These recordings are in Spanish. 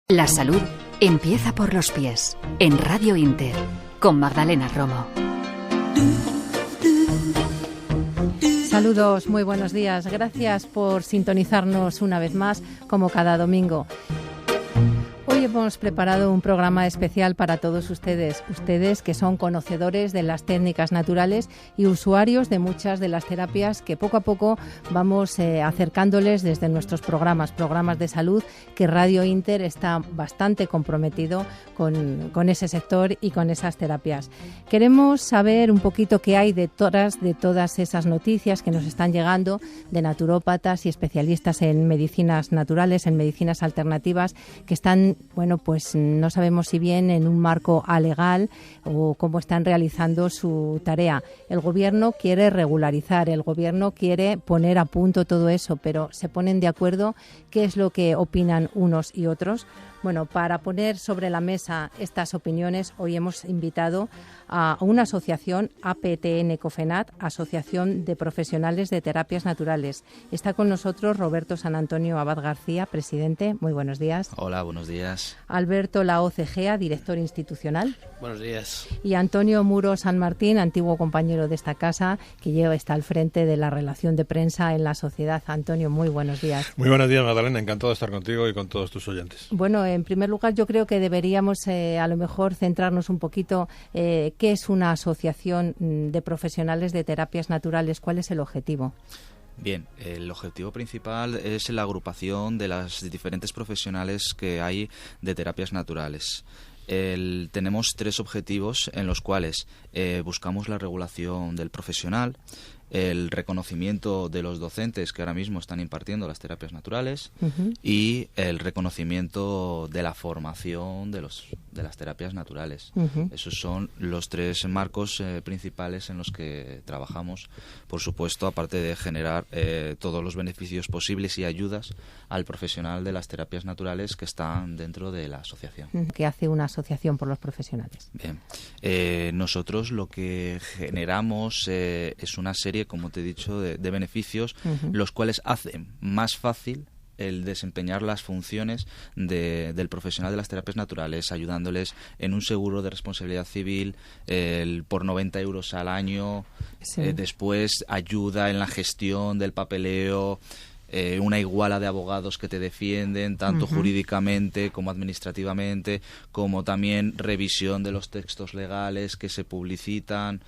La salud empieza por los pies. En Radio Inter, con Magdalena Romo. Saludos, muy buenos días. Gracias por sintonizarnos una vez más, como cada domingo. Hoy hemos preparado un programa especial para todos ustedes que son conocedores de las técnicas naturales y usuarios de muchas de las terapias que poco a poco vamos acercándoles desde nuestros programas de salud, que Radio Inter está bastante comprometido con ese sector y con esas terapias. Queremos saber un poquito qué hay detrás de todas esas noticias que nos están llegando de naturópatas y especialistas en medicinas naturales, en medicinas alternativas, que están, bueno, pues no sabemos si bien en un marco alegal o cómo están realizando su tarea. El gobierno quiere regularizar, el gobierno quiere poner a punto todo eso, pero ¿se ponen de acuerdo? ¿Qué es lo que opinan unos y otros? Bueno, para poner sobre la mesa estas opiniones, hoy hemos invitado a una asociación, APTN-COFENAT, Asociación de Profesionales de Terapias Naturales. Está con nosotros Roberto San Antonio Abad García, presidente. Muy buenos días. Hola, buenos días. Alberto Laoz Egea, director institucional. Buenos días. Y Antonio Muro San Martín, antiguo compañero de esta casa, que está al frente de la relación de prensa en la sociedad. Antonio, muy buenos días. Muy buenos días, Magdalena. Encantado de estar contigo y con todos tus oyentes. Bueno, en primer lugar, yo creo que deberíamos a lo mejor centrarnos un poquito qué es una asociación de profesionales de terapias naturales, cuál es el objetivo. Bien, el objetivo principal es la agrupación de las diferentes profesionales que hay de terapias naturales. Tenemos 3 objetivos en los cuales buscamos la regulación del profesional, el reconocimiento de los docentes que ahora mismo están impartiendo las terapias naturales y el reconocimiento de la formación de las terapias naturales. Esos son los 3 marcos principales en los que trabajamos, por supuesto, aparte de generar todos los beneficios posibles y ayudas al profesional de las terapias naturales que están dentro de la asociación. ¿Qué hace una asociación por los profesionales? Bien, nosotros lo que generamos es una serie, como te he dicho, de beneficios, los cuales hacen más fácil el desempeñar las funciones del profesional de las terapias naturales, ayudándoles en un seguro de responsabilidad civil por 90 euros al año, después ayuda en la gestión del papeleo, una iguala de abogados que te defienden tanto jurídicamente como administrativamente, como también revisión de los textos legales que se publicitan,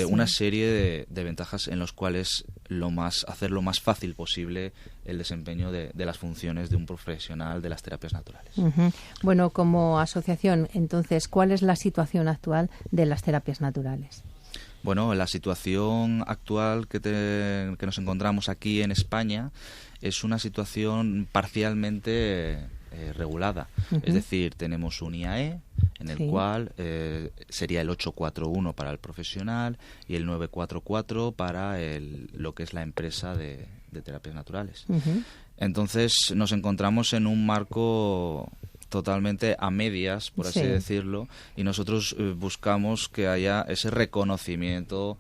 una serie de ventajas en los cuales hacer lo más fácil posible el desempeño de las funciones de un profesional de las terapias naturales. Bueno, como asociación, entonces, ¿cuál es la situación actual de las terapias naturales? Bueno, la situación actual que nos encontramos aquí en España es una situación parcialmente regulada. Es decir, tenemos un IAE en el cual sería el 841 para el profesional y el 944 para lo que es la empresa de terapias naturales. Entonces nos encontramos en un marco totalmente a medias, por así decirlo, y nosotros buscamos que haya ese reconocimiento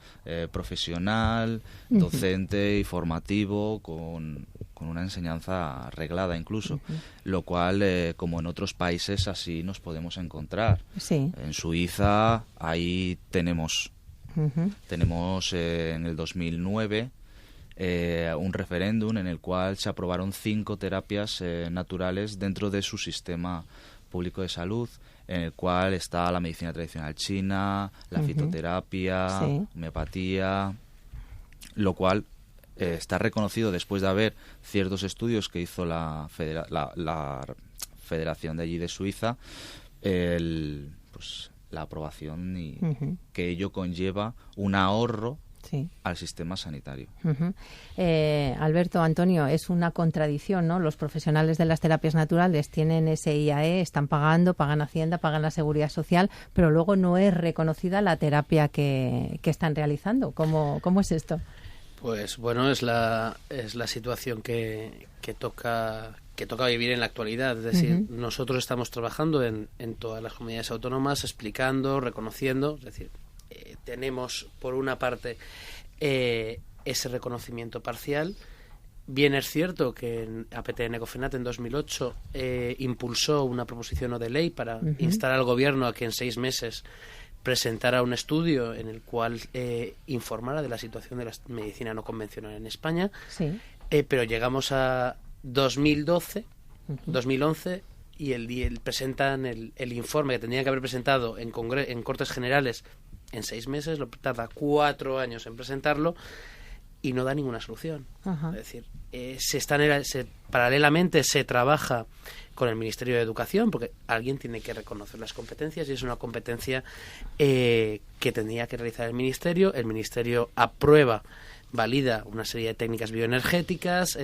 profesional, docente y formativo con una enseñanza arreglada incluso, lo cual, como en otros países, así nos podemos encontrar. En Suiza, ahí tenemos en el 2009 un referéndum en el cual se aprobaron 5 terapias naturales dentro de su sistema público de salud, en el cual está la medicina tradicional china, la fitoterapia, homeopatía, lo cual está reconocido después de haber ciertos estudios que hizo la federación de allí de Suiza, la aprobación y que ello conlleva un ahorro al sistema sanitario. Alberto, Antonio, es una contradicción, ¿no? Los profesionales de las terapias naturales tienen ese IAE, están pagando, pagan Hacienda, pagan la Seguridad Social, pero luego no es reconocida la terapia que están realizando. ¿Cómo es esto? Pues bueno, es la situación que toca vivir en la actualidad. Es decir, nosotros estamos trabajando en todas las comunidades autónomas, explicando, reconociendo, es decir, tenemos por una parte ese reconocimiento parcial, Bien es cierto que APTN-Ecofenat en 2008 impulsó una proposición no de ley para instar al gobierno a que en 6 meses presentara un estudio en el cual informara de la situación de la medicina no convencional en España, Sí. Pero llegamos a 2011 y presentan el informe que tendrían que haber presentado en Cortes Generales en 6 meses, lo tarda 4 años en presentarlo y no da ninguna solución. Ajá. Es decir, paralelamente se trabaja con el Ministerio de Educación, porque alguien tiene que reconocer las competencias y es una competencia que tendría que realizar el Ministerio aprueba, valida una serie de técnicas bioenergéticas,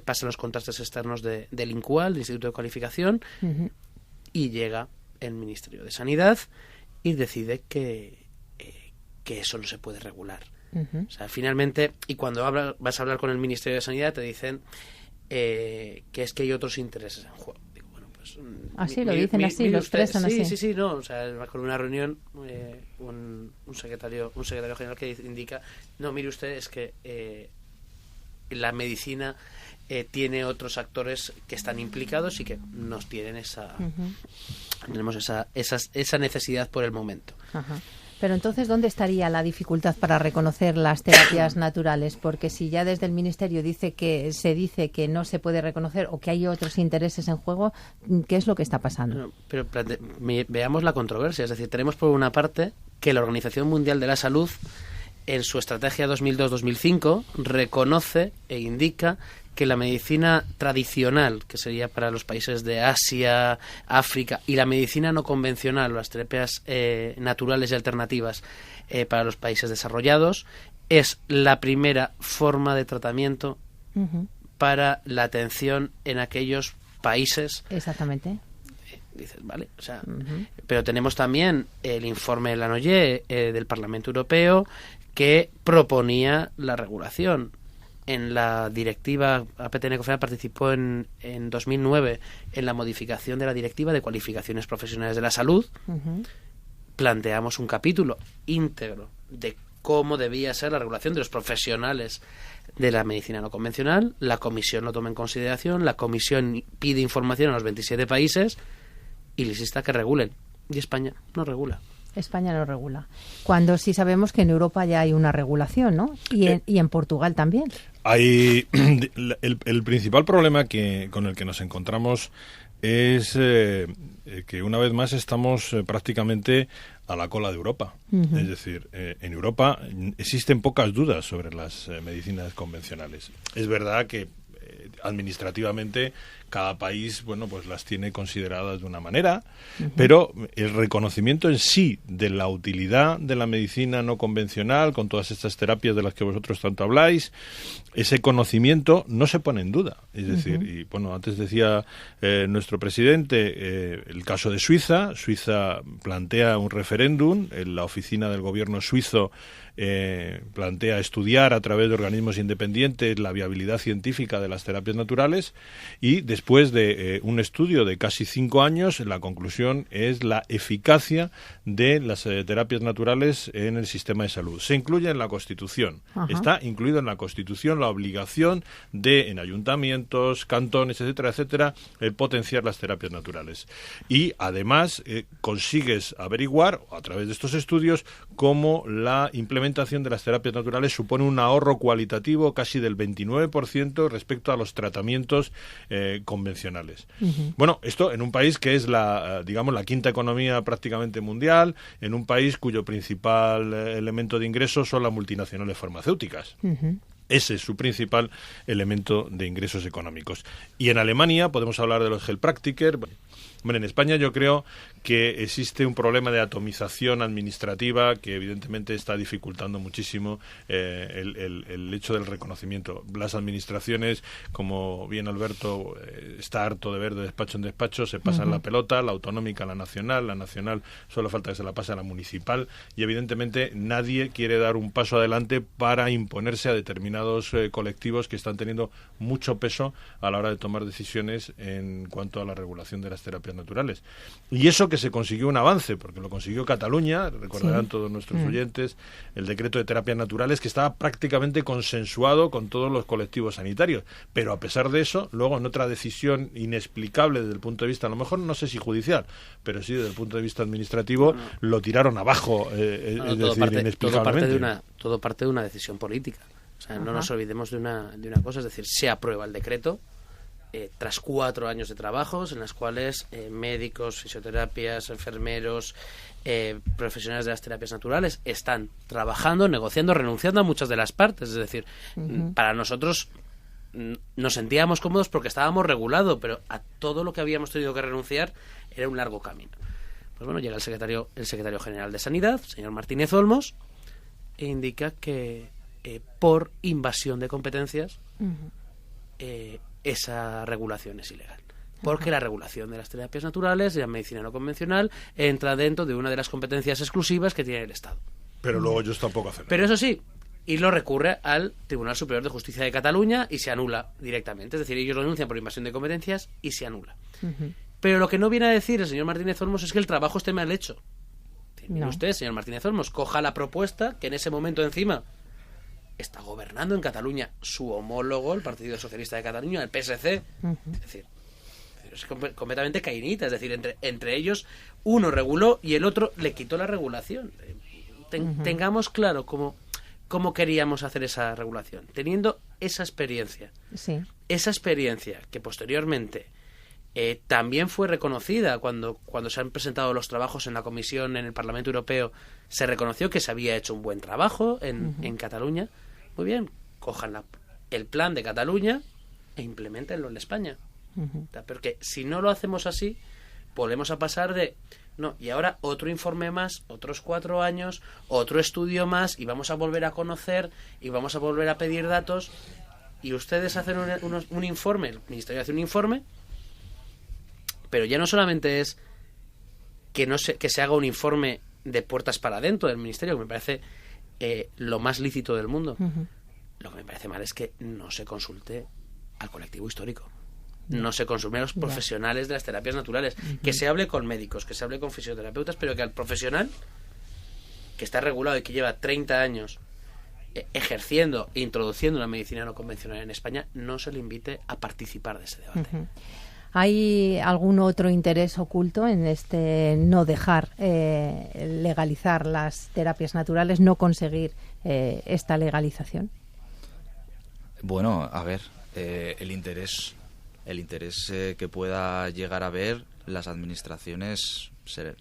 pasan los contrastes externos del INCUAL, del Instituto de Cualificación, y llega el Ministerio de Sanidad y decide que eso no se puede regular. O sea, finalmente, y cuando vas a hablar con el Ministerio de Sanidad te dicen que es que hay otros intereses en juego. Digo, bueno, pues así lo dicen, así lo expresan así. Sí, no, o sea, con una reunión un secretario general que indica, no, mire usted, es que la medicina tiene otros actores que están implicados y que nos tienen tenemos esa necesidad por el momento. Ajá. Pero entonces, ¿dónde estaría la dificultad para reconocer las terapias naturales? Porque si ya desde el Ministerio se dice que no se puede reconocer o que hay otros intereses en juego, ¿qué es lo que está pasando? Pero veamos la controversia. Es decir, tenemos por una parte que la Organización Mundial de la Salud, en su estrategia 2002-2005, reconoce e indica que la medicina tradicional, que sería para los países de Asia, África, y la medicina no convencional, las terapias naturales y alternativas para los países desarrollados, es la primera forma de tratamiento para la atención en aquellos países. Exactamente. Dices, vale, o sea, pero tenemos también el informe de Lannoye del Parlamento Europeo que proponía la regulación. En la directiva, APTN-Ecofenat participó en 2009 en la modificación de la directiva de cualificaciones profesionales de la salud. Planteamos un capítulo íntegro de cómo debía ser la regulación de los profesionales de la medicina no convencional. La Comisión lo toma en consideración, la Comisión pide información a los 27 países y les insta que regulen. Y España no regula. España no regula. Cuando sí sabemos que en Europa ya hay una regulación, ¿no? Y en Portugal también. Hay el principal problema con el que nos encontramos es que una vez más estamos prácticamente a la cola de Europa. Es decir, en Europa existen pocas dudas sobre las medicinas convencionales. Es verdad que administrativamente cada país, bueno, pues las tiene consideradas de una manera, pero el reconocimiento en sí de la utilidad de la medicina no convencional, con todas estas terapias de las que vosotros tanto habláis, ese conocimiento no se pone en duda. Es decir, y bueno, antes decía nuestro presidente, el caso de Suiza. Suiza plantea un referéndum, la oficina del gobierno suizo plantea estudiar a través de organismos independientes la viabilidad científica de las terapias naturales, y después de un estudio de casi 5 años, la conclusión es la eficacia de las terapias naturales en el sistema de salud. Se incluye en la Constitución. Está incluido en la Constitución la obligación de, en ayuntamientos, cantones, etcétera, etcétera, el potenciar las terapias naturales. Y además consigues averiguar, a través de estos estudios, cómo la implementación de las terapias naturales supone un ahorro cualitativo casi del 29% respecto a los tratamientos convencionales. Bueno, esto en un país que es la quinta economía prácticamente mundial, en un país cuyo principal elemento de ingresos son las multinacionales farmacéuticas. Ese es su principal elemento de ingresos económicos. Y en Alemania podemos hablar de los Heilpraktiker. Bueno, en España yo creo que existe un problema de atomización administrativa que evidentemente está dificultando muchísimo el hecho del reconocimiento. Las administraciones, como bien Alberto está harto de ver de despacho en despacho, se pasan la pelota, la autonómica a la nacional solo falta que se la pase a la municipal, y evidentemente nadie quiere dar un paso adelante para imponerse a determinados colectivos que están teniendo mucho peso a la hora de tomar decisiones en cuanto a la regulación de las terapias terapias naturales. Y eso que se consiguió un avance, porque lo consiguió Cataluña, recordarán todos nuestros oyentes, el decreto de terapias naturales, que estaba prácticamente consensuado con todos los colectivos sanitarios. Pero a pesar de eso, luego en otra decisión inexplicable desde el punto de vista, a lo mejor no sé si judicial, pero sí desde el punto de vista administrativo, lo tiraron abajo, inexplicablemente. Todo parte de una decisión política. O sea, no nos olvidemos de una cosa, es decir, se aprueba el decreto tras 4 años de trabajos en las cuales médicos, fisioterapias, enfermeros, profesionales de las terapias naturales están trabajando, negociando, renunciando a muchas de las partes. Es decir, para nosotros nos sentíamos cómodos porque estábamos regulados, pero a todo lo que habíamos tenido que renunciar era un largo camino. Pues bueno, llega el secretario general de Sanidad, señor Martínez Olmos, e indica que por invasión de competencias esa regulación es ilegal, porque la regulación de las terapias naturales y la medicina no convencional entra dentro de una de las competencias exclusivas que tiene el Estado. Pero luego ellos tampoco hacen nada. Pero eso sí, y lo recurre al Tribunal Superior de Justicia de Cataluña y se anula directamente, es decir, ellos lo denuncian por invasión de competencias y se anula. Pero lo que no viene a decir el señor Martínez Olmos es que el trabajo esté mal hecho. Mire usted, señor Martínez Olmos, coja la propuesta que en ese momento encima está gobernando en Cataluña su homólogo, el Partido Socialista de Cataluña, el PSC. Es decir, es completamente cainita. Es decir, entre ellos uno reguló y el otro le quitó la regulación. Tengamos claro cómo queríamos hacer esa regulación, teniendo esa experiencia. Esa experiencia que posteriormente también fue reconocida cuando se han presentado los trabajos en la Comisión en el Parlamento Europeo. Se reconoció que se había hecho un buen trabajo en Cataluña. Muy bien, cojan el plan de Cataluña e implementenlo en España. Porque si no lo hacemos así, volvemos a pasar y ahora otro informe más, otros 4 años, otro estudio más, y vamos a volver a conocer y vamos a volver a pedir datos, y ustedes hacen un informe, el Ministerio hace un informe, pero ya no solamente es que se haga un informe de puertas para adentro del Ministerio, que me parece lo más lícito del mundo. Lo que me parece mal es que no se consulte al colectivo histórico, no se consulte a los profesionales de las terapias naturales, que se hable con médicos, que se hable con fisioterapeutas, pero que al profesional que está regulado y que lleva 30 años ejerciendo e introduciendo la medicina no convencional en España, no se le invite a participar de ese debate. ¿Hay algún otro interés oculto en este no dejar legalizar las terapias naturales, no conseguir esta legalización? Bueno, a ver, el interés que pueda llegar a ver las administraciones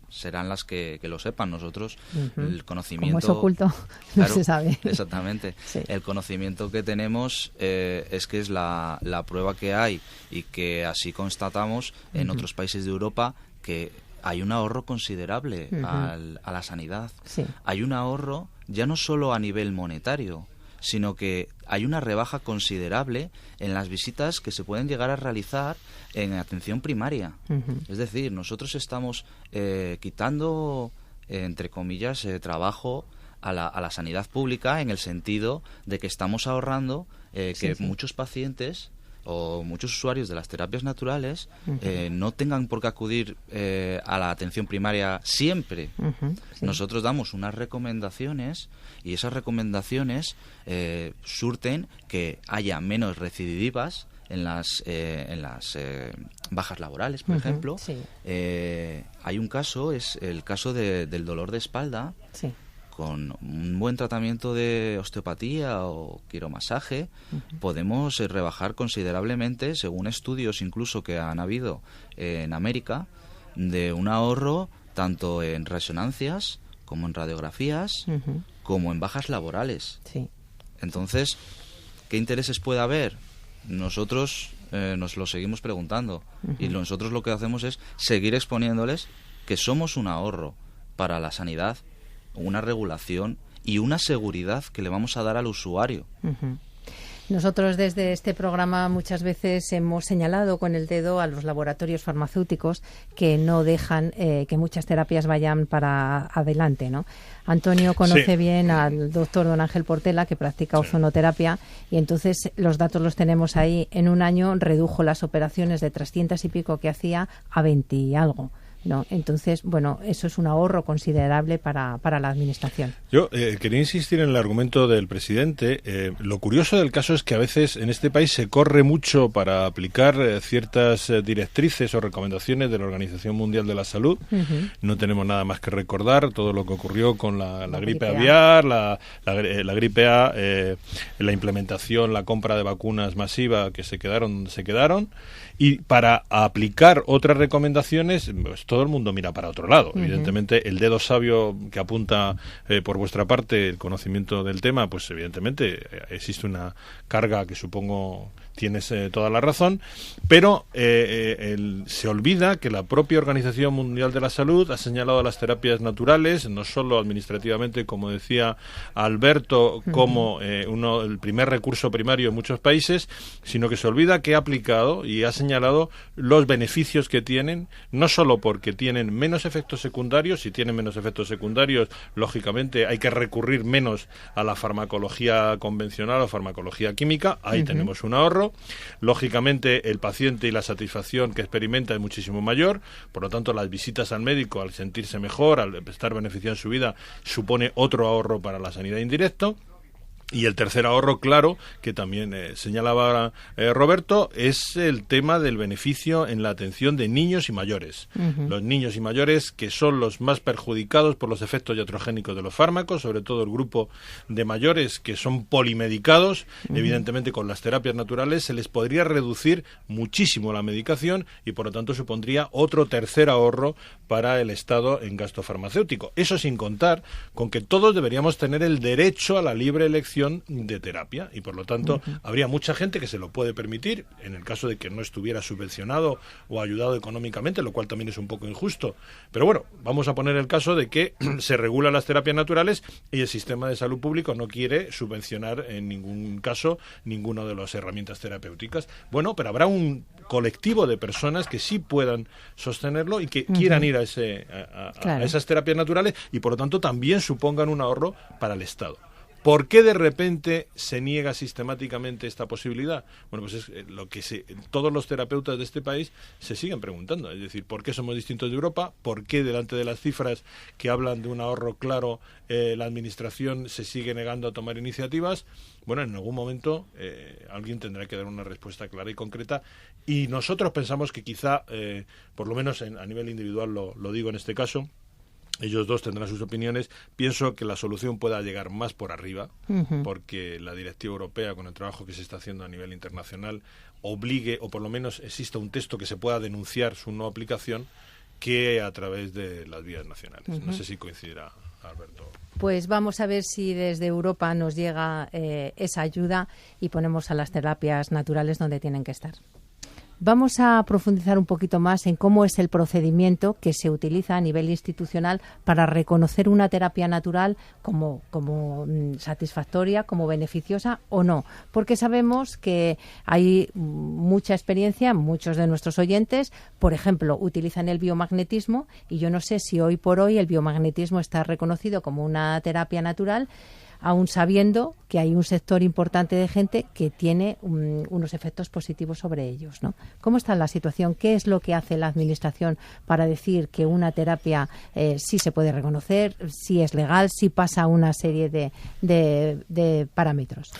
serán las que lo sepan. Nosotros el conocimiento, como es oculto, no se sabe. Exactamente. Sí. El conocimiento que tenemos es que es la prueba que hay, y que así constatamos en otros países de Europa, que hay un ahorro considerable a la sanidad. Sí. Hay un ahorro ya no solo a nivel monetario, sino que hay una rebaja considerable en las visitas que se pueden llegar a realizar en atención primaria. Es decir, nosotros estamos quitando, entre comillas, trabajo a la sanidad pública, en el sentido de que estamos ahorrando que muchos pacientes o muchos usuarios de las terapias naturales no tengan por qué acudir a la atención primaria siempre. Nosotros damos unas recomendaciones, y esas recomendaciones surten que haya menos recidivas en las bajas laborales, por ejemplo. Hay un caso, es el caso del dolor de espalda. Con un buen tratamiento de osteopatía o quiromasaje, podemos rebajar considerablemente, según estudios incluso que han habido en América, de un ahorro tanto en resonancias como en radiografías, como en bajas laborales. Entonces, ¿qué intereses puede haber? Nosotros nos lo seguimos preguntando, y nosotros lo que hacemos es seguir exponiéndoles que somos un ahorro para la sanidad, una regulación y una seguridad que le vamos a dar al usuario. Nosotros desde este programa muchas veces hemos señalado con el dedo a los laboratorios farmacéuticos que no dejan que muchas terapias vayan para adelante, ¿no? Antonio conoce bien al doctor don Ángel Portela, que practica ozonoterapia, y entonces los datos los tenemos ahí. En un año redujo las operaciones de 300 y pico que hacía a 20 y algo. No, entonces, bueno, eso es un ahorro considerable para la Administración. Yo quería insistir en el argumento del presidente. Lo curioso del caso es que a veces en este país se corre mucho para aplicar ciertas directrices o recomendaciones de la Organización Mundial de la Salud. No tenemos nada más que recordar todo lo que ocurrió con la gripe aviar, la gripe A, la implementación, la compra de vacunas masiva que se quedaron. Y para aplicar otras recomendaciones, pues todo el mundo mira para otro lado. Evidentemente, el dedo sabio que apunta por vuestra parte el conocimiento del tema, pues evidentemente existe una carga que supongo tienes toda la razón, pero se olvida que la propia Organización Mundial de la Salud ha señalado las terapias naturales, no solo administrativamente, como decía Alberto, como el primer recurso primario en muchos países, sino que se olvida que ha aplicado y ha señalado los beneficios que tienen, no solo porque tienen menos efectos secundarios. Si tienen menos efectos secundarios, lógicamente hay que recurrir menos a la farmacología convencional o farmacología química, ahí tenemos un ahorro. Lógicamente el paciente y la satisfacción que experimenta es muchísimo mayor, por lo tanto las visitas al médico, al sentirse mejor, al estar beneficiado en su vida, supone otro ahorro para la sanidad indirecto. Y el tercer ahorro, claro, que también señalaba Roberto, es el tema del beneficio en la atención de niños y mayores. Los niños y mayores que son los más perjudicados por los efectos iatrogénicos de los fármacos, sobre todo el grupo de mayores que son polimedicados. Evidentemente, con las terapias naturales se les podría reducir muchísimo la medicación y, por lo tanto, supondría otro tercer ahorro para el Estado en gasto farmacéutico. Eso sin contar con que todos deberíamos tener el derecho a la libre elección de terapia y por lo tanto habría mucha gente que se lo puede permitir en el caso de que no estuviera subvencionado o ayudado económicamente, lo cual también es un poco injusto. Pero bueno, vamos a poner el caso de que se regulan las terapias naturales y el sistema de salud público no quiere subvencionar en ningún caso ninguna de las herramientas terapéuticas. Bueno, pero habrá un colectivo de personas que sí puedan sostenerlo y que quieran ir a esas terapias naturales y por lo tanto también supongan un ahorro para el Estado. ¿Por qué de repente se niega sistemáticamente esta posibilidad? Bueno, pues es lo que todos los terapeutas de este país se siguen preguntando. Es decir, ¿por qué somos distintos de Europa? ¿Por qué delante de las cifras que hablan de un ahorro claro la Administración se sigue negando a tomar iniciativas? Bueno, en algún momento alguien tendrá que dar una respuesta clara y concreta y nosotros pensamos que quizá, por lo menos a nivel individual lo digo en este caso, ellos dos tendrán sus opiniones. Pienso que la solución pueda llegar más por arriba, porque la directiva europea, con el trabajo que se está haciendo a nivel internacional, obligue, o por lo menos exista un texto que se pueda denunciar su no aplicación, que a través de las vías nacionales. No sé si coincidirá, Alberto. Pues vamos a ver si desde Europa nos llega esa ayuda y ponemos a las terapias naturales donde tienen que estar. Vamos a profundizar un poquito más en cómo es el procedimiento que se utiliza a nivel institucional para reconocer una terapia natural como satisfactoria, como beneficiosa o no. Porque sabemos que hay mucha experiencia, muchos de nuestros oyentes, por ejemplo, utilizan el biomagnetismo y yo no sé si hoy por hoy el biomagnetismo está reconocido como una terapia natural, aún sabiendo que hay un sector importante de gente que tiene unos efectos positivos sobre ellos, ¿no? ¿Cómo está la situación? ¿Qué es lo que hace la Administración para decir que una terapia sí se puede reconocer, sí es legal, sí pasa una serie de parámetros?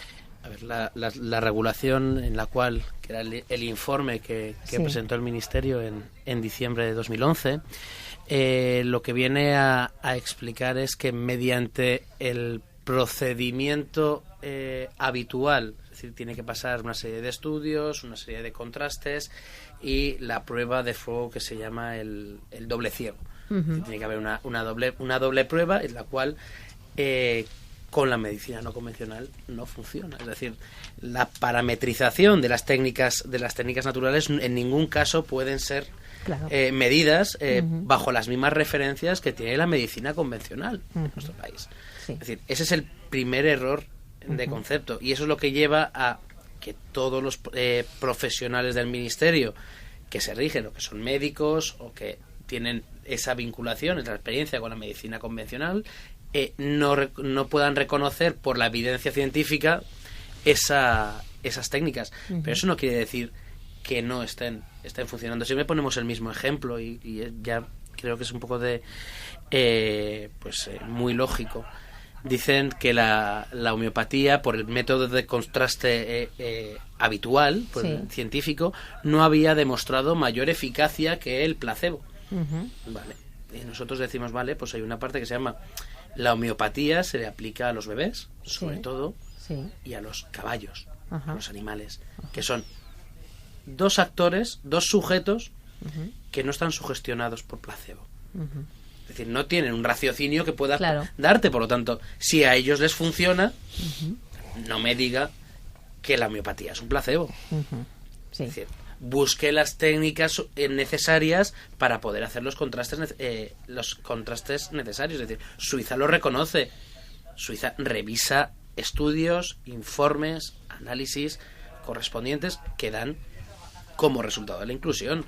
A ver, la regulación en la cual, que era el informe que presentó el Ministerio en diciembre de 2011, lo que viene a explicar es que mediante el procedimiento habitual, es decir, tiene que pasar una serie de estudios, una serie de contrastes y la prueba de fuego que se llama el doble ciego. Tiene que haber una doble prueba en la cual con la medicina no convencional no funciona. Es decir, la parametrización de las técnicas naturales en ningún caso pueden ser medidas bajo las mismas referencias que tiene la medicina convencional en nuestro país. Sí. Es decir, ese es el primer error de concepto y eso es lo que lleva a que todos los profesionales del ministerio que se rigen o que son médicos o que tienen esa vinculación, esa experiencia con la medicina convencional, no puedan reconocer por la evidencia científica esas técnicas. Pero eso no quiere decir que no estén funcionando. Siempre ponemos el mismo ejemplo y ya creo que es un poco de muy lógico. Dicen que la homeopatía, por el método de contraste habitual, científico, no había demostrado mayor eficacia que el placebo. Vale. Y nosotros decimos, vale, pues hay una parte que se llama la homeopatía, se le aplica a los bebés, sobre todo, y a los caballos, a los animales, que son dos sujetos que no están sugestionados por placebo. Es decir, no tienen un raciocinio que pueda darte, por lo tanto, si a ellos les funciona, no me diga que la homeopatía es un placebo. Es decir, busque las técnicas necesarias para poder hacer los contrastes necesarios. Es decir, Suiza lo reconoce. Suiza revisa estudios, informes, análisis correspondientes que dan como resultado de la inclusión.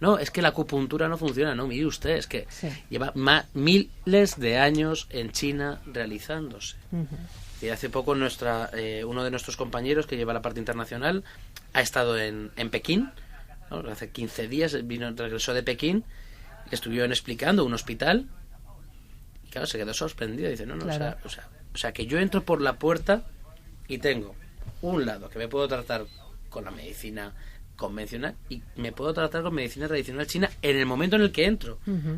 No, es que la acupuntura no funciona. No, mire usted, es que lleva miles de años en China realizándose. Y hace poco uno de nuestros compañeros que lleva la parte internacional ha estado en Pekín, ¿no? Hace 15 días regresó de Pekín, le estuvieron explicando un hospital y claro, se quedó sorprendido. Dice, o sea que yo entro por la puerta y tengo un lado que me puedo tratar con la medicina convencional y me puedo tratar con medicina tradicional china en el momento en el que entro.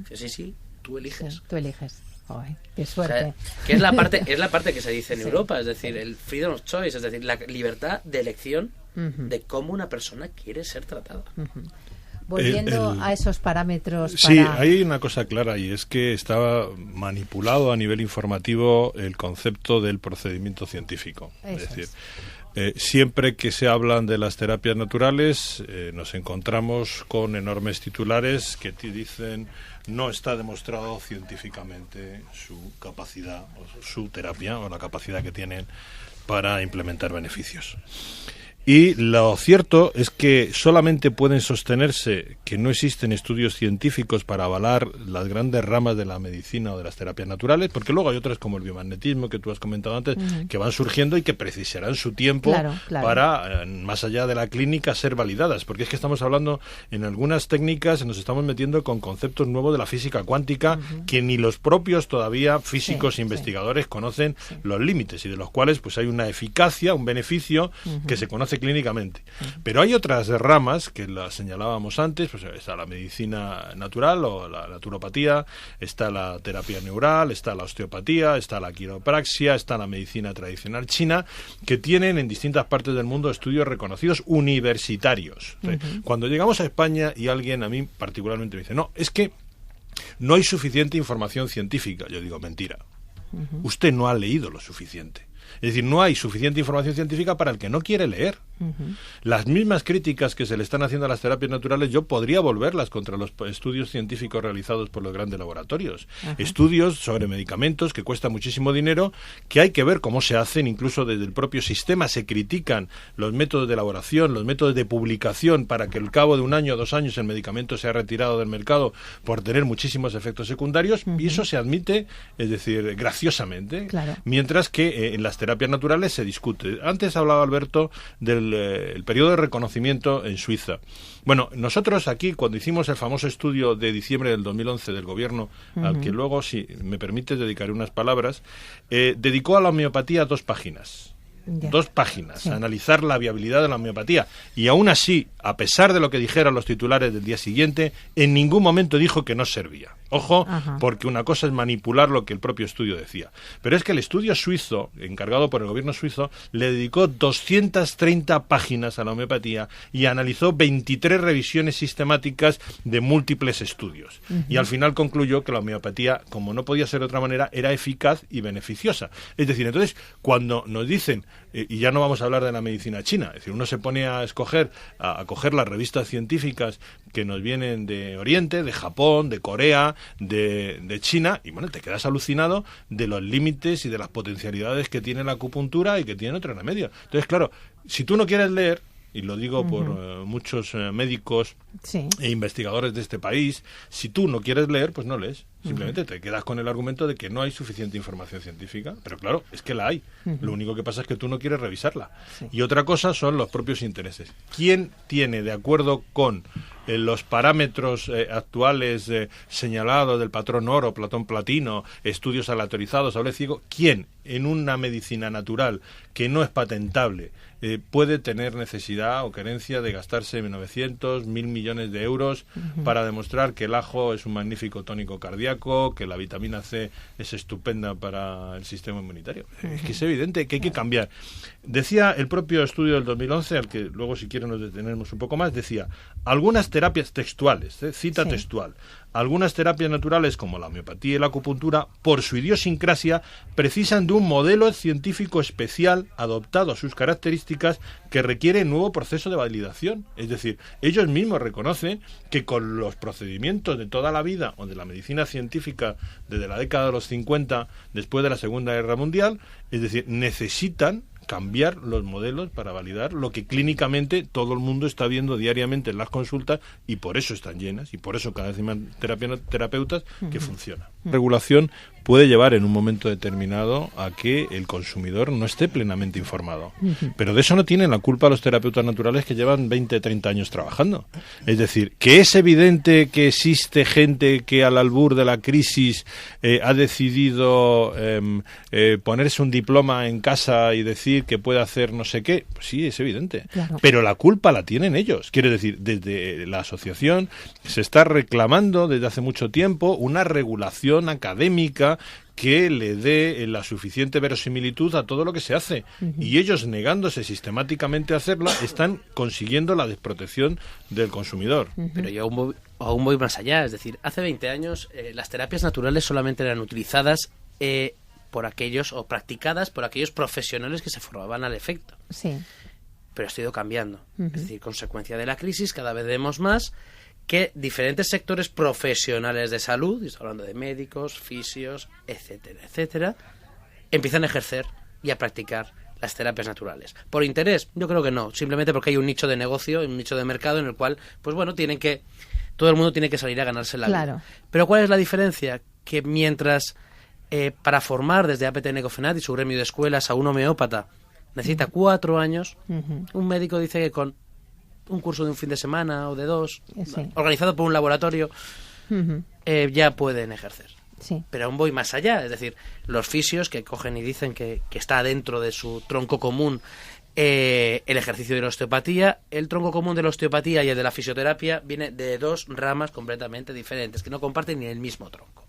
Dice, sí, tú eliges. Sí, tú eliges. Ay, qué suerte. O sea, que es la parte que se dice en Europa, es decir, el freedom of choice, es decir, la libertad de elección de cómo una persona quiere ser tratada. Volviendo a esos parámetros. Sí, hay una cosa clara y es que está manipulado a nivel informativo el concepto del procedimiento científico. Es decir, siempre que se hablan de las terapias naturales nos encontramos con enormes titulares que te dicen no está demostrado científicamente su capacidad o su terapia o la capacidad que tienen para implementar beneficios. Y lo cierto es que solamente pueden sostenerse que no existen estudios científicos para avalar las grandes ramas de la medicina o de las terapias naturales, porque luego hay otras como el biomagnetismo que tú has comentado antes, que van surgiendo y que precisarán su tiempo para, más allá de la clínica, ser validadas, porque es que estamos hablando, en algunas técnicas nos estamos metiendo con conceptos nuevos de la física cuántica que ni los propios todavía físicos e investigadores conocen los límites y de los cuales pues hay una eficacia, un beneficio que se conoce clínicamente. Pero hay otras ramas que las señalábamos antes, pues está la medicina natural o la naturopatía, está la terapia neural, está la osteopatía, está la quiropraxia, está la medicina tradicional china, que tienen en distintas partes del mundo estudios reconocidos universitarios. Cuando llegamos a España y alguien a mí particularmente me dice, no, es que no hay suficiente información científica, yo digo, mentira. Usted no ha leído lo suficiente. Es decir, no hay suficiente información científica para el que no quiere leer. Las mismas críticas que se le están haciendo a las terapias naturales, yo podría volverlas contra los estudios científicos realizados por los grandes laboratorios. Estudios sobre medicamentos que cuestan muchísimo dinero, que hay que ver cómo se hacen, incluso desde el propio sistema se critican los métodos de elaboración, los métodos de publicación, para que al cabo de 1 año o 2 años el medicamento sea retirado del mercado por tener muchísimos efectos secundarios, y eso se admite, es decir, graciosamente, mientras que en las terapias naturales se discute. Antes hablaba Alberto del el periodo de reconocimiento en Suiza. Bueno, nosotros aquí, cuando hicimos el famoso estudio de diciembre del 2011 del gobierno, al que luego, si me permites, dedicaré unas palabras, dedicó a la homeopatía 2 páginas. 2 páginas, a analizar la viabilidad de la homeopatía. Y aún así, a pesar de lo que dijeran los titulares del día siguiente, en ningún momento dijo que no servía. Ojo, porque una cosa es manipular lo que el propio estudio decía. Pero es que el estudio suizo, encargado por el gobierno suizo, le dedicó 230 páginas a la homeopatía y analizó 23 revisiones sistemáticas de múltiples estudios. Y al final concluyó que la homeopatía, como no podía ser de otra manera, era eficaz y beneficiosa. Es decir, entonces, cuando nos dicen, y ya no vamos a hablar de la medicina china, es decir, uno se pone a escoger, a coger las revistas científicas que nos vienen de Oriente, de Japón, de Corea, de China, y bueno, te quedas alucinado de los límites y de las potencialidades que tiene la acupuntura y que tiene otro remedio. Entonces, claro, Si tú no quieres leer, y lo digo por muchos médicos e investigadores de este país, si tú no quieres leer, pues no lees. Simplemente te quedas con el argumento de que no hay suficiente información científica, pero claro, es que la hay. Lo único que pasa es que tú no quieres revisarla. Y otra cosa son los propios intereses. ¿Quién tiene, de acuerdo con los parámetros actuales señalados del patrón oro, Platón Platino, estudios aleatorizados, sable ciego, quién en una medicina natural que no es patentable puede tener necesidad o querencia de gastarse 900, 1.000 millones de euros para demostrar que el ajo es un magnífico tónico cardíaco, que la vitamina C es estupenda para el sistema inmunitario? Es que es evidente que hay que cambiar. Decía el propio estudio del 2011, al que luego si quieren nos detenemos un poco más, decía, algunas terapias textuales, cita textual, algunas terapias naturales como la homeopatía y la acupuntura, por su idiosincrasia, precisan de un modelo científico especial adoptado a sus características que requiere nuevo proceso de validación. Es decir, ellos mismos reconocen que con los procedimientos de toda la vida o de la medicina científica desde la década de los 50, después de la Segunda Guerra Mundial, es decir, necesitan cambiar los modelos para validar lo que clínicamente todo el mundo está viendo diariamente en las consultas, y por eso están llenas y por eso cada vez hay más terapeutas que funcionan. La regulación puede llevar en un momento determinado a que el consumidor no esté plenamente informado. Pero de eso no tienen la culpa los terapeutas naturales que llevan 20, 30 años trabajando. Es decir, que es evidente que existe gente que al albur de la crisis ha decidido ponerse un diploma en casa y decir que puede hacer no sé qué. Pues sí, es evidente. Claro. Pero la culpa la tienen ellos. Quiere decir, desde la asociación se está reclamando desde hace mucho tiempo una regulación académica que le dé la suficiente verosimilitud a todo lo que se hace. Y ellos, negándose sistemáticamente a hacerla, están consiguiendo la desprotección del consumidor. Pero yo aún voy más allá. Es decir, hace 20 años las terapias naturales solamente eran utilizadas por aquellos, o practicadas por aquellos profesionales que se formaban al efecto. Sí. Pero esto ha ido cambiando. Es decir, consecuencia de la crisis, cada vez vemos más que diferentes sectores profesionales de salud, y estoy hablando de médicos, fisios, etcétera, etcétera, empiezan a ejercer y a practicar las terapias naturales. ¿Por interés? Yo creo que no. Simplemente porque hay un nicho de negocio, un nicho de mercado en el cual, pues bueno, todo el mundo tiene que salir a ganarse la vida. Pero ¿cuál es la diferencia? Que mientras para formar desde APTN-Ecofenat y su gremio de escuelas a un homeópata necesita 4 años, un médico dice que con un curso de un fin de semana o de 2, organizado por un laboratorio, ya pueden ejercer. Sí. Pero aún voy más allá, es decir, los fisios que cogen y dicen que está dentro de su tronco común el ejercicio de la osteopatía. El tronco común de la osteopatía y el de la fisioterapia viene de 2 ramas completamente diferentes, que no comparten ni el mismo tronco.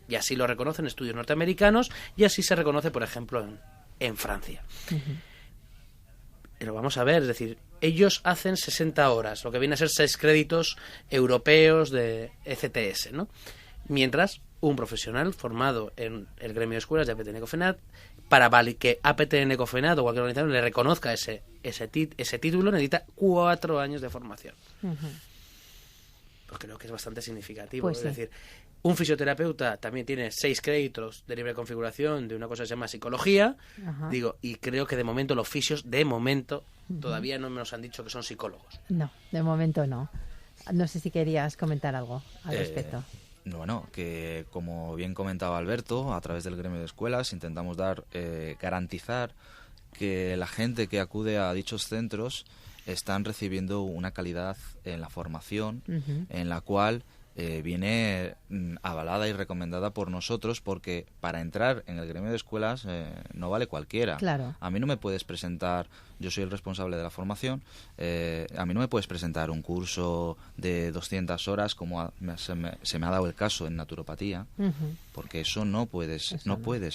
Y así lo reconocen estudios norteamericanos, y así se reconoce, por ejemplo, en Francia. Pero vamos a ver, es decir, ellos hacen 60 horas, lo que viene a ser 6 créditos europeos de ECTS, ¿no? Mientras un profesional formado en el gremio de escuelas de APTN-Ecofenat, para que APTN-Ecofenat o cualquier organización le reconozca ese título, necesita 4 años de formación. Pues creo que es bastante significativo. Pues sí. Es decir, un fisioterapeuta también tiene 6 créditos de libre configuración de una cosa que se llama psicología. Y creo que de momento los fisios, todavía no nos han dicho que son psicólogos. No, de momento no. No sé si querías comentar algo al respecto. Bueno, que como bien comentaba Alberto, a través del gremio de escuelas intentamos garantizar que la gente que acude a dichos centros están recibiendo una calidad en la formación en la cual viene avalada y recomendada por nosotros, porque para entrar en el gremio de escuelas no vale cualquiera. Claro. A mí no me puedes presentar, yo soy el responsable de la formación, a mí no me puedes presentar un curso de 200 horas como se me ha dado el caso en naturopatía, porque eso no puedes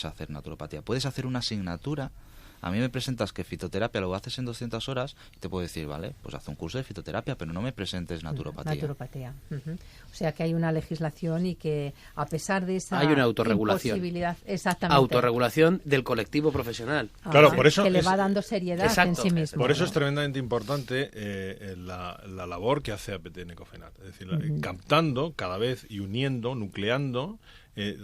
hacer naturopatía. Puedes hacer una asignatura. A mí me presentas que fitoterapia lo haces en 200 horas y te puedo decir, vale, pues haz un curso de fitoterapia, pero no me presentes naturopatía. Naturopatía. O sea que hay una legislación y que a pesar de esa hay una autorregulación. Exactamente. Autorregulación del colectivo profesional. Claro, por eso que le va dando seriedad en sí mismo. Por eso es tremendamente importante la labor que hace APTN-Ecofenat. Es decir, captando cada vez y uniendo, nucleando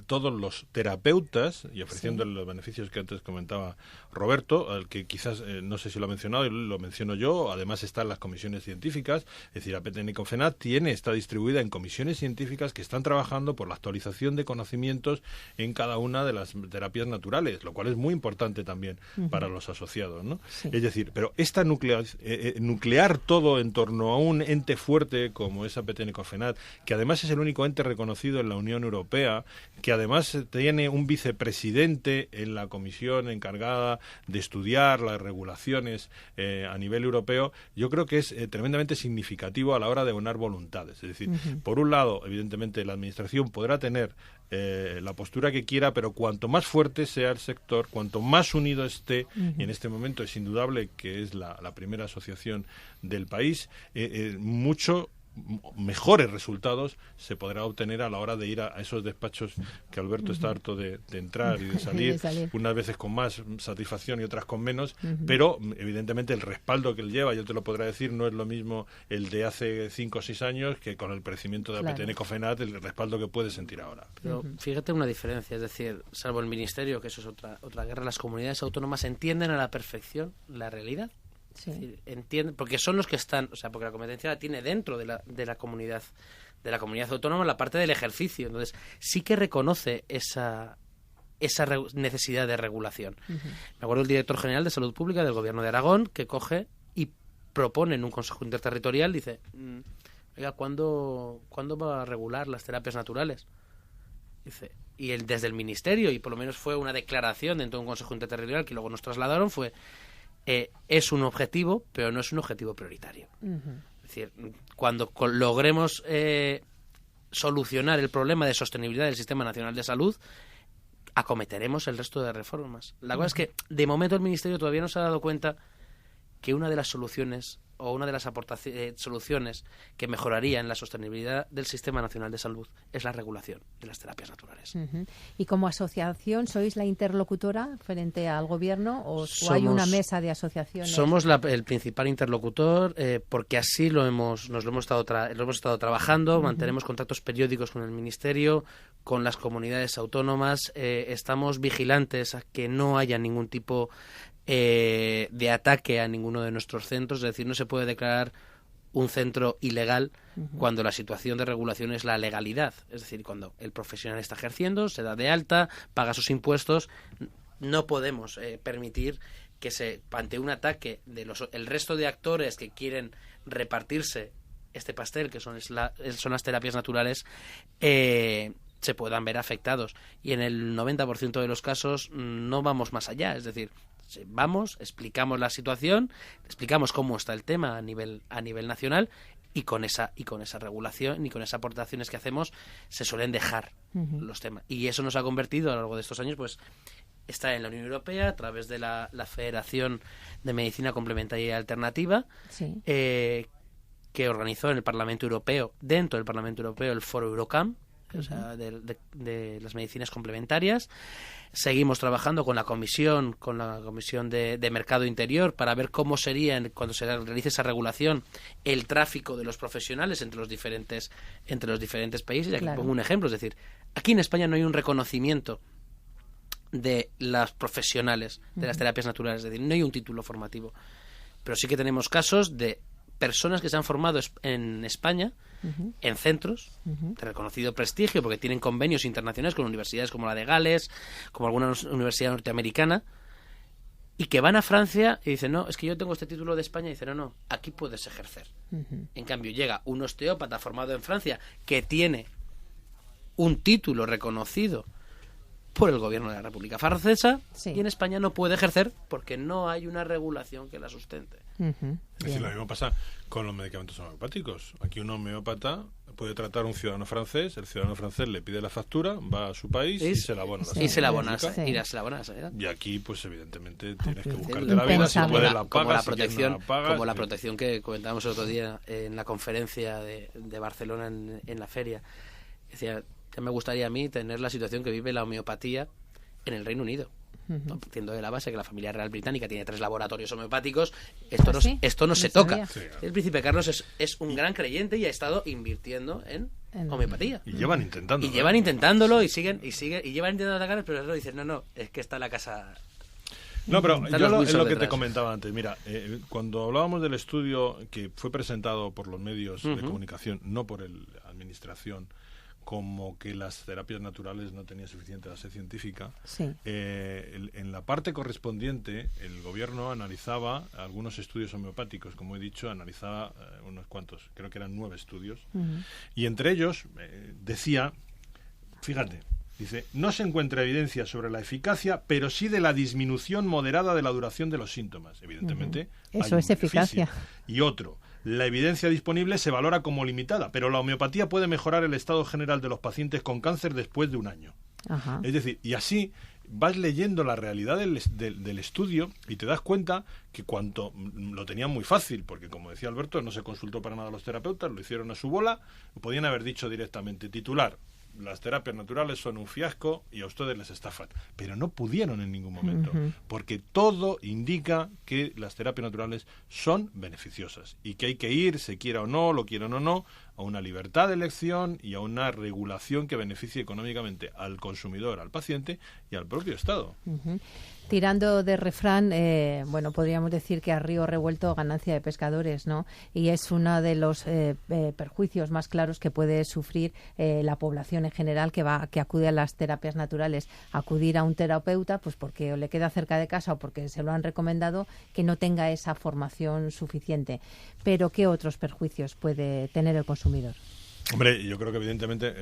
todos los terapeutas, y ofreciéndole los beneficios que antes comentaba Roberto, al que quizás, no sé si lo ha mencionado, y lo menciono yo, además están las comisiones científicas, es decir, la PTN-COFENAT está distribuida en comisiones científicas que están trabajando por la actualización de conocimientos en cada una de las terapias naturales, lo cual es muy importante también para los asociados, ¿no? Sí. Es decir, pero esta nuclear todo en torno a un ente fuerte como es PTN-COFENAT, que además es el único ente reconocido en la Unión Europea, que además tiene un vicepresidente en la comisión encargada de estudiar las regulaciones a nivel europeo, yo creo que es tremendamente significativo a la hora de aunar voluntades. Es decir, por un lado, evidentemente, la Administración podrá tener la postura que quiera, pero cuanto más fuerte sea el sector, cuanto más unido esté, y en este momento es indudable que es la primera asociación del país, mucho mejores resultados se podrá obtener a la hora de ir a esos despachos que Alberto está harto de entrar y de salir, unas veces con más satisfacción y otras con menos, pero evidentemente el respaldo que él lleva, yo te lo podré decir, no es lo mismo el de hace 5 o 6 años que con el crecimiento de PTN-COFENAT, el respaldo que puede sentir ahora. Pero fíjate una diferencia, es decir, salvo el Ministerio, que eso es otra guerra, las comunidades autónomas entienden a la perfección la realidad. Sí. Es decir, entienden, porque son los que están, o sea, porque la competencia la tiene dentro de la comunidad autónoma, la parte del ejercicio. Entonces, sí que reconoce esa necesidad de regulación. Me acuerdo del director general de Salud Pública del Gobierno de Aragón, que coge y propone en un consejo interterritorial, dice, oiga, ¿cuándo va a regular las terapias naturales? Dice, y desde el Ministerio, y por lo menos fue una declaración dentro de un consejo interterritorial que luego nos trasladaron, fue es un objetivo, pero no es un objetivo prioritario. Es decir, cuando logremos solucionar el problema de sostenibilidad del Sistema Nacional de Salud, acometeremos el resto de reformas. La cosa es que, de momento, el Ministerio todavía no se ha dado cuenta que una de las soluciones o una de las soluciones que mejorarían la sostenibilidad del Sistema Nacional de Salud es la regulación de las terapias naturales. ¿Y como asociación sois la interlocutora frente al Gobierno o hay una mesa de asociaciones? Somos el principal interlocutor porque así lo hemos estado trabajando, mantenemos contactos periódicos con el Ministerio, con las comunidades autónomas, estamos vigilantes a que no haya ningún tipo de ataque a ninguno de nuestros centros, es decir, no se puede declarar un centro ilegal cuando la situación de regulación es la legalidad, es decir, cuando el profesional está ejerciendo, se da de alta, paga sus impuestos, no podemos permitir que ante un ataque de el resto de actores que quieren repartirse este pastel, que son las terapias naturales, se puedan ver afectados. Y en el 90% de los casos no vamos más allá, es decir, explicamos la situación, explicamos cómo está el tema a nivel nacional y con esa regulación y con esas aportaciones que hacemos se suelen dejar los temas. Y eso nos ha convertido a lo largo de estos años, pues está en la Unión Europea a través de la Federación de Medicina Complementaria y Alternativa, que organizó en el Parlamento Europeo, dentro del Parlamento Europeo, el Foro Eurocam, o sea, de las medicinas complementarias. Seguimos trabajando con la comisión de Mercado Interior para ver cómo sería, cuando se realice esa regulación, el tráfico de los profesionales entre los diferentes países. Aquí pongo un ejemplo, es decir, aquí en España no hay un reconocimiento de las profesionales de las terapias naturales, es decir, no hay un título formativo, pero sí que tenemos casos de personas que se han formado en España en centros de reconocido prestigio porque tienen convenios internacionales con universidades como la de Gales, como alguna universidad norteamericana, y que van a Francia y dicen, no, es que yo tengo este título de España, y dicen, no, aquí puedes ejercer. En cambio llega un osteópata formado en Francia que tiene un título reconocido por el gobierno de la República Francesa y en España no puede ejercer porque no hay una regulación que la sustente. Es decir, lo mismo pasa con los medicamentos homeopáticos. Aquí un homeópata puede tratar a un ciudadano francés, el ciudadano francés le pide la factura, va a su país y se la abona. Y aquí, pues evidentemente tienes que buscarte la vida, si puedes la pagas, como la protección que comentábamos el otro día en la conferencia de Barcelona en la feria. Decía, que me gustaría a mí tener la situación que vive la homeopatía en el Reino Unido. ¿no? Partiendo de la base que la familia real británica tiene 3 laboratorios homeopáticos, esto no se toca. Sí. El príncipe Carlos es un gran creyente y ha estado invirtiendo en homeopatía. Y llevan intentándolo. Y llevan intentándolo y llevan intentando atacar, pero luego dicen, no, es que está la casa... No, pero yo es lo que te comentaba antes. Mira, cuando hablábamos del estudio que fue presentado por los medios de comunicación, no por la administración, como que las terapias naturales no tenían suficiente base científica, sí. En la parte correspondiente el gobierno analizaba algunos estudios homeopáticos, como he dicho, analizaba unos cuantos, creo que eran 9 estudios, y entre ellos decía, fíjate, dice, no se encuentra evidencia sobre la eficacia, pero sí de la disminución moderada de la duración de los síntomas. Evidentemente, eso es eficacia. Y otro, la evidencia disponible se valora como limitada, pero la homeopatía puede mejorar el estado general de los pacientes con cáncer después de un año. Ajá. Es decir, y así vas leyendo la realidad del estudio y te das cuenta que cuanto lo tenían muy fácil, porque como decía Alberto, no se consultó para nada a los terapeutas, lo hicieron a su bola, podían haber dicho directamente, titular, las terapias naturales son un fiasco y a ustedes les estafan. Pero no pudieron en ningún momento, porque todo indica que las terapias naturales son beneficiosas y que hay que ir, se quiera o no, lo quieran o no, a una libertad de elección y a una regulación que beneficie económicamente al consumidor, al paciente y al propio Estado. Tirando de refrán, bueno, podríamos decir que a río revuelto ganancia de pescadores, ¿no? Y es uno de los perjuicios más claros que puede sufrir la población en general que acude a las terapias naturales. Acudir a un terapeuta, pues porque o le queda cerca de casa o porque se lo han recomendado, que no tenga esa formación suficiente. Pero ¿qué otros perjuicios puede tener el consumidor? Hombre, yo creo que evidentemente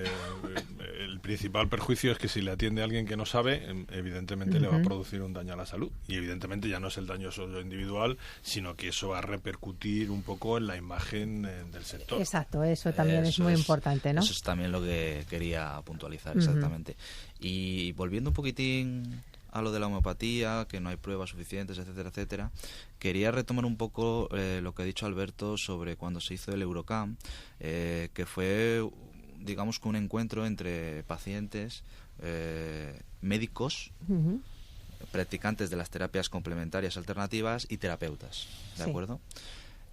el principal perjuicio es que si le atiende a alguien que no sabe, evidentemente le va a producir un daño a la salud. Y evidentemente ya no es el daño solo individual, sino que eso va a repercutir un poco en la imagen del sector. Exacto, eso también es muy importante, ¿no? Eso es también lo que quería puntualizar, exactamente. Y volviendo un poquitín a lo de la homeopatía, que no hay pruebas suficientes, etcétera, etcétera, quería retomar un poco lo que ha dicho Alberto sobre cuando se hizo el Eurocamp, que fue, digamos, que un encuentro entre pacientes, médicos, practicantes de las terapias complementarias alternativas y terapeutas, ¿de acuerdo?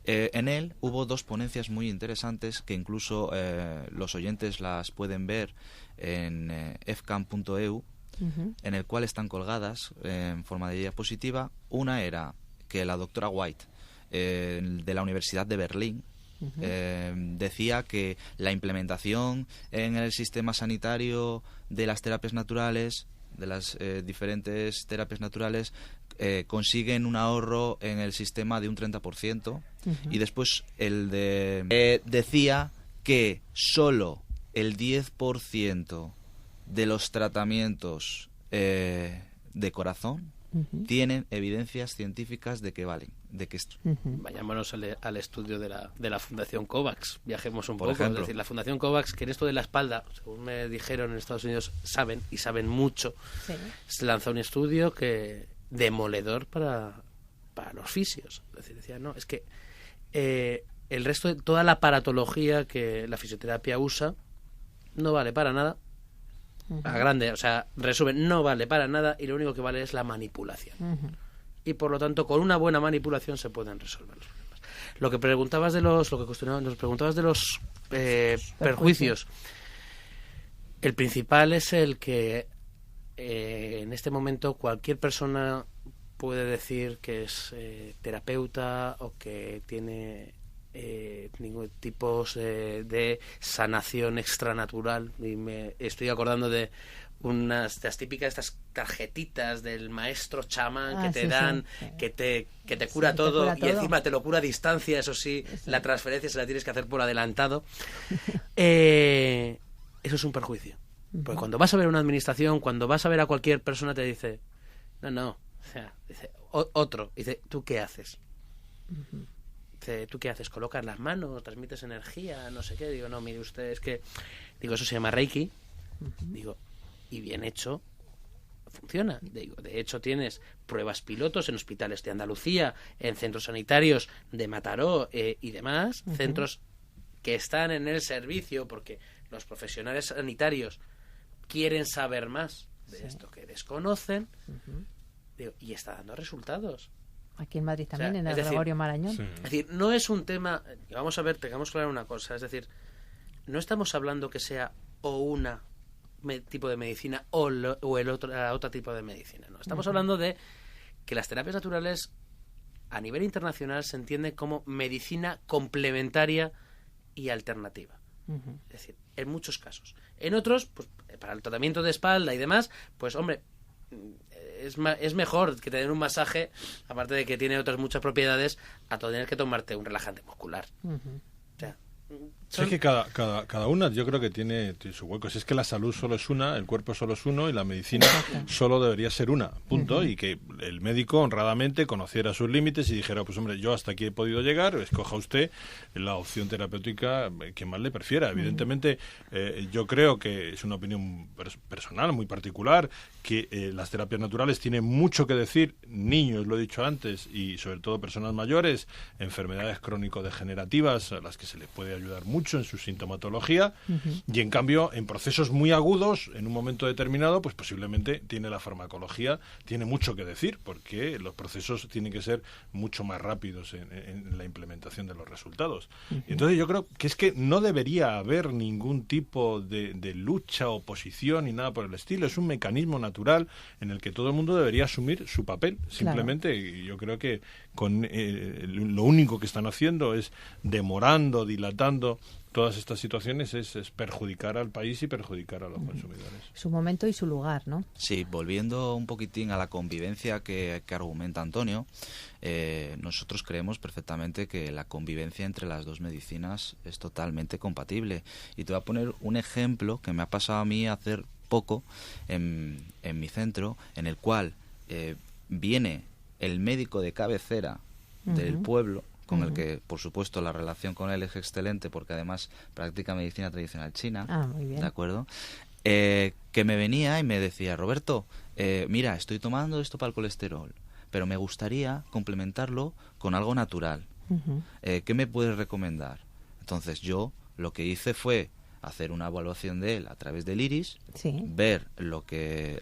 En él hubo 2 ponencias muy interesantes que incluso los oyentes las pueden ver en fcamp.eu, en el cual están colgadas en forma de diapositiva. Una era que la doctora White, de la Universidad de Berlín, decía que la implementación en el sistema sanitario de las terapias naturales, de las diferentes terapias naturales, consiguen un ahorro en el sistema de un 30%, y después decía que solo el 10% de los tratamientos de corazón tienen evidencias científicas de que valen, de que Vayámonos al estudio de la Fundación COVAX, viajemos un Por poco, ejemplo. es decir, la Fundación COVAX, que en esto de la espalda, según me dijeron en Estados Unidos, saben mucho, se lanzó un estudio demoledor para los fisios, es decir, decía, no, es que el resto de toda la aparatología que la fisioterapia usa no vale para nada. A grande, o sea, resumen, no vale para nada y lo único que vale es la manipulación. Y por lo tanto, con una buena manipulación se pueden resolver los problemas. Lo que preguntabas nos preguntabas de los perjuicios. El principal es el que en este momento cualquier persona puede decir que es terapeuta o que tiene ningún tipo de sanación extranatural, y me estoy acordando de unas de las típicas estas tarjetitas del maestro chamán que te dan, que te cura todo y encima te lo cura a distancia, eso sí, la transferencia se la tienes que hacer por adelantado. Eso es un perjuicio, porque cuando vas a ver a una administración, cuando vas a ver a cualquier persona, te dice no, o sea, dice otro, dice, ¿tú qué haces? ¿Tú qué haces? ¿Colocas las manos? ¿Transmites energía? No sé qué. Digo, no, mire usted, es que... Digo, eso se llama Reiki. Digo, y bien hecho, funciona. Digo, de hecho, tienes pruebas pilotos en hospitales de Andalucía, en centros sanitarios de Mataró y demás, centros que están en el servicio porque los profesionales sanitarios quieren saber más de esto que desconocen. Digo, y está dando resultados. Aquí en Madrid también, en el Gregorio Marañón. Es decir, no es un tema... Vamos a ver, tengamos claro una cosa. Es decir, no estamos hablando que sea o una tipo de medicina o el otro tipo de medicina. No, estamos hablando de que las terapias naturales a nivel internacional se entienden como medicina complementaria y alternativa. Es decir, en muchos casos. En otros, pues para el tratamiento de espalda y demás, pues hombre, es mejor que tener un masaje, aparte de que tiene otras muchas propiedades, a tener que tomarte un relajante muscular. O sea, Sí, es que cada una yo creo que tiene su hueco. Si es que la salud solo es una, el cuerpo solo es uno y la medicina solo debería ser una, punto. Y que el médico honradamente conociera sus límites y dijera, pues hombre, yo hasta aquí he podido llegar, escoja usted la opción terapéutica que más le prefiera. Evidentemente, yo creo que es una opinión personal, muy particular, que las terapias naturales tienen mucho que decir, niños, lo he dicho antes, y sobre todo personas mayores, enfermedades crónico-degenerativas a las que se les puede ayudar mucho en su sintomatología, y en cambio en procesos muy agudos en un momento determinado pues posiblemente tiene la farmacología, tiene mucho que decir porque los procesos tienen que ser mucho más rápidos en la implementación de los resultados. Entonces yo creo que es que no debería haber ningún tipo de lucha, oposición ni nada por el estilo, es un mecanismo natural en el que todo el mundo debería asumir su papel, simplemente. Y yo creo que con lo único que están haciendo es demorando, dilatando todas estas situaciones, es perjudicar al país y perjudicar a los consumidores. Su momento y su lugar, ¿no? Sí, volviendo un poquitín a la convivencia que argumenta Antonio, nosotros creemos perfectamente que la convivencia entre las dos medicinas es totalmente compatible. Y te voy a poner un ejemplo que me ha pasado a mí hace poco en mi centro, en el cual viene el médico de cabecera del pueblo, con el que, por supuesto, la relación con él es excelente, porque además practica medicina tradicional china. Muy bien. ¿De acuerdo? Que me venía y me decía, Roberto, mira, estoy tomando esto para el colesterol, pero me gustaría complementarlo con algo natural. ¿Qué me puedes recomendar? Entonces yo lo que hice fue hacer una evaluación de él a través del iris, ver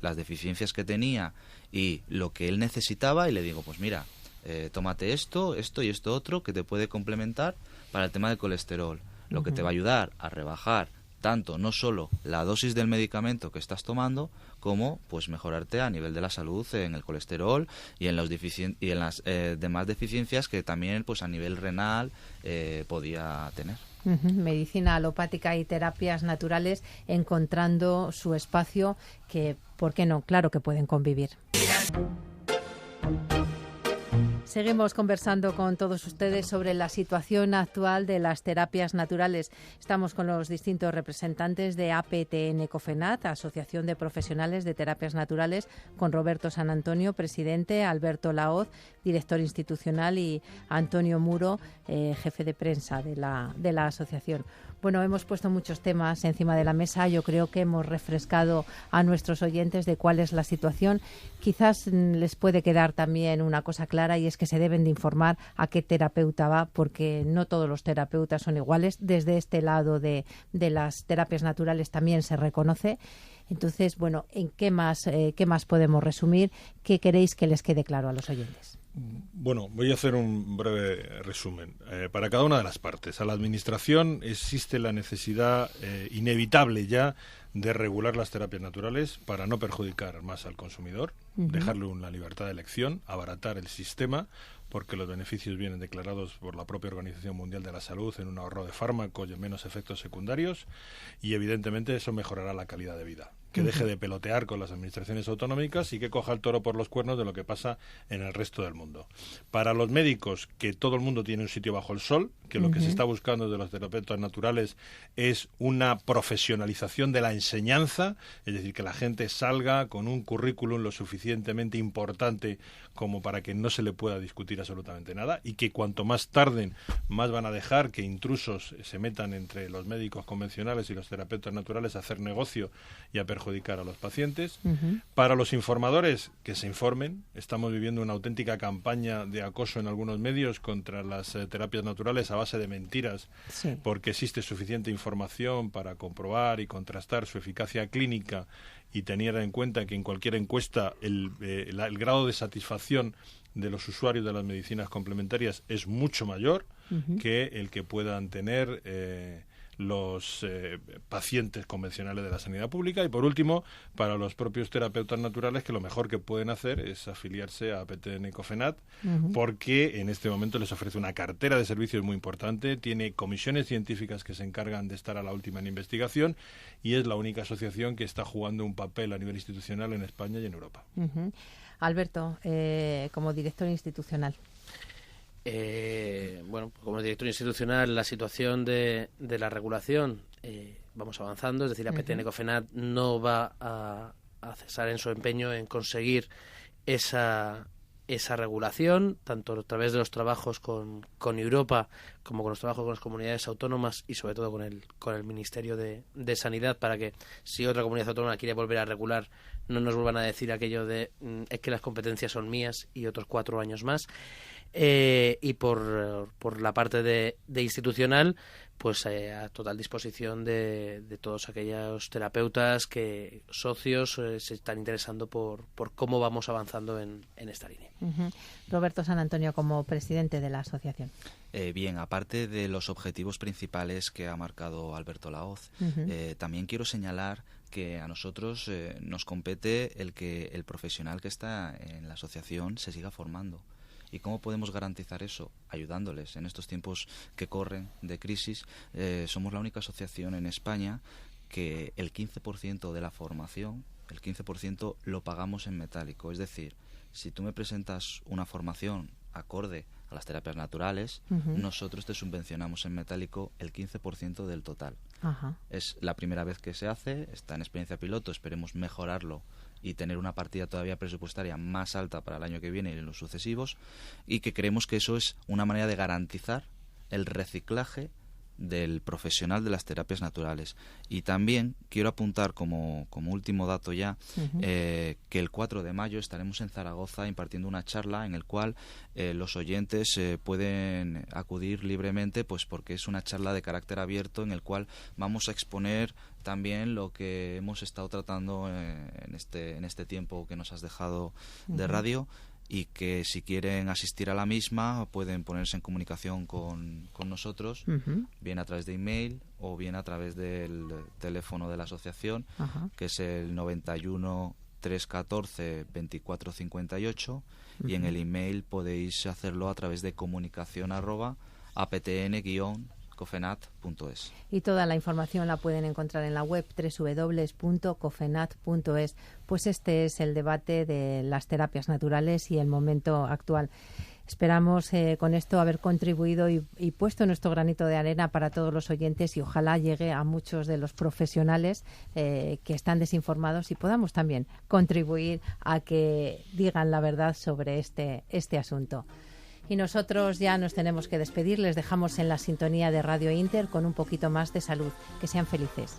las deficiencias que tenía y lo que él necesitaba, y le digo, pues mira, tómate esto y esto otro que te puede complementar para el tema del colesterol, lo que te va a ayudar a rebajar tanto no solo la dosis del medicamento que estás tomando, como pues mejorarte a nivel de la salud en el colesterol y en las demás deficiencias que también pues a nivel renal podía tener. Medicina alopática y terapias naturales encontrando su espacio que, ¿por qué no? Claro que pueden convivir. Seguimos conversando con todos ustedes sobre la situación actual de las terapias naturales. Estamos con los distintos representantes de APTN-COFENAT, Asociación de Profesionales de Terapias Naturales, con Roberto San Antonio, presidente, Alberto Laoz, director institucional, y Antonio Muro, jefe de prensa de la asociación. Bueno, hemos puesto muchos temas encima de la mesa. Yo creo que hemos refrescado a nuestros oyentes de cuál es la situación. Quizás les puede quedar también una cosa clara, y es que se deben de informar a qué terapeuta va, porque no todos los terapeutas son iguales. Desde este lado de las terapias naturales también se reconoce. Entonces, bueno, ¿en qué más podemos resumir? ¿Qué queréis que les quede claro a los oyentes? Bueno, voy a hacer un breve resumen. Para cada una de las partes, a la Administración existe la necesidad inevitable ya de regular las terapias naturales para no perjudicar más al consumidor, dejarle una libertad de elección, abaratar el sistema, porque los beneficios vienen declarados por la propia Organización Mundial de la Salud en un ahorro de fármacos y en menos efectos secundarios, y evidentemente eso mejorará la calidad de vida. Que deje de pelotear con las administraciones autonómicas y que coja el toro por los cuernos de lo que pasa en el resto del mundo. Para los médicos, que todo el mundo tiene un sitio bajo el sol, que lo que se está buscando de los terapeutas naturales es una profesionalización de la enseñanza, es decir, que la gente salga con un currículum lo suficientemente importante como para que no se le pueda discutir absolutamente nada, y que cuanto más tarden, más van a dejar que intrusos se metan entre los médicos convencionales y los terapeutas naturales a hacer negocio y a perjudicar a los pacientes. Para los informadores, que se informen. Estamos viviendo una auténtica campaña de acoso en algunos medios contra las terapias naturales a base de mentiras, porque existe suficiente información para comprobar y contrastar su eficacia clínica, y tener en cuenta que en cualquier encuesta el grado de satisfacción de los usuarios de las medicinas complementarias es mucho mayor que el que puedan tener los pacientes convencionales de la sanidad pública, y por último, para los propios terapeutas naturales, que lo mejor que pueden hacer es afiliarse a PTN Cofenat, porque en este momento les ofrece una cartera de servicios muy importante, tiene comisiones científicas que se encargan de estar a la última en investigación, y es la única asociación que está jugando un papel a nivel institucional en España y en Europa. Alberto, como director institucional. Bueno, como director institucional, la situación de la regulación, vamos avanzando, es decir, la PTN Cofenat no va a cesar en su empeño en conseguir esa regulación, tanto a través de los trabajos con Europa como con los trabajos con las comunidades autónomas y sobre todo con el Ministerio de Sanidad, para que si otra comunidad autónoma quiere volver a regular no nos vuelvan a decir aquello de es que las competencias son mías y otros 4 años más. Y por la parte de institucional, pues a total disposición de todos aquellos terapeutas socios se están interesando por cómo vamos avanzando en esta línea. Roberto San Antonio, como presidente de la asociación. Bien, aparte de los objetivos principales que ha marcado Alberto Lahoz, también quiero señalar que a nosotros nos compete el que el profesional que está en la asociación se siga formando. ¿Y cómo podemos garantizar eso? Ayudándoles. En estos tiempos que corren de crisis, somos la única asociación en España que el 15% de la formación, el 15% lo pagamos en metálico. Es decir, si tú me presentas una formación acorde a las terapias naturales, nosotros te subvencionamos en metálico el 15% del total. Es la primera vez que se hace, está en experiencia piloto, esperemos mejorarlo y tener una partida todavía presupuestaria más alta para el año que viene y en los sucesivos, y que creemos que eso es una manera de garantizar el reciclaje del profesional de las terapias naturales. Y también quiero apuntar como último dato ya, que el 4 de mayo estaremos en Zaragoza impartiendo una charla en el cual los oyentes pueden acudir libremente, pues porque es una charla de carácter abierto en el cual vamos a exponer también lo que hemos estado tratando en este tiempo que nos has dejado de radio, y que si quieren asistir a la misma pueden ponerse en comunicación con nosotros, bien a través de email o bien a través del teléfono de la asociación, que es el 91 314 2458, y en el email podéis hacerlo a través de comunicación@aptn-cofenat.es. Y toda la información la pueden encontrar en la web www.cofenat.es. Pues este es el debate de las terapias naturales y el momento actual. Esperamos con esto haber contribuido y puesto nuestro granito de arena para todos los oyentes, y ojalá llegue a muchos de los profesionales que están desinformados, y podamos también contribuir a que digan la verdad sobre este asunto. Y nosotros ya nos tenemos que despedir. Les dejamos en la sintonía de Radio Inter con un poquito más de salud. Que sean felices.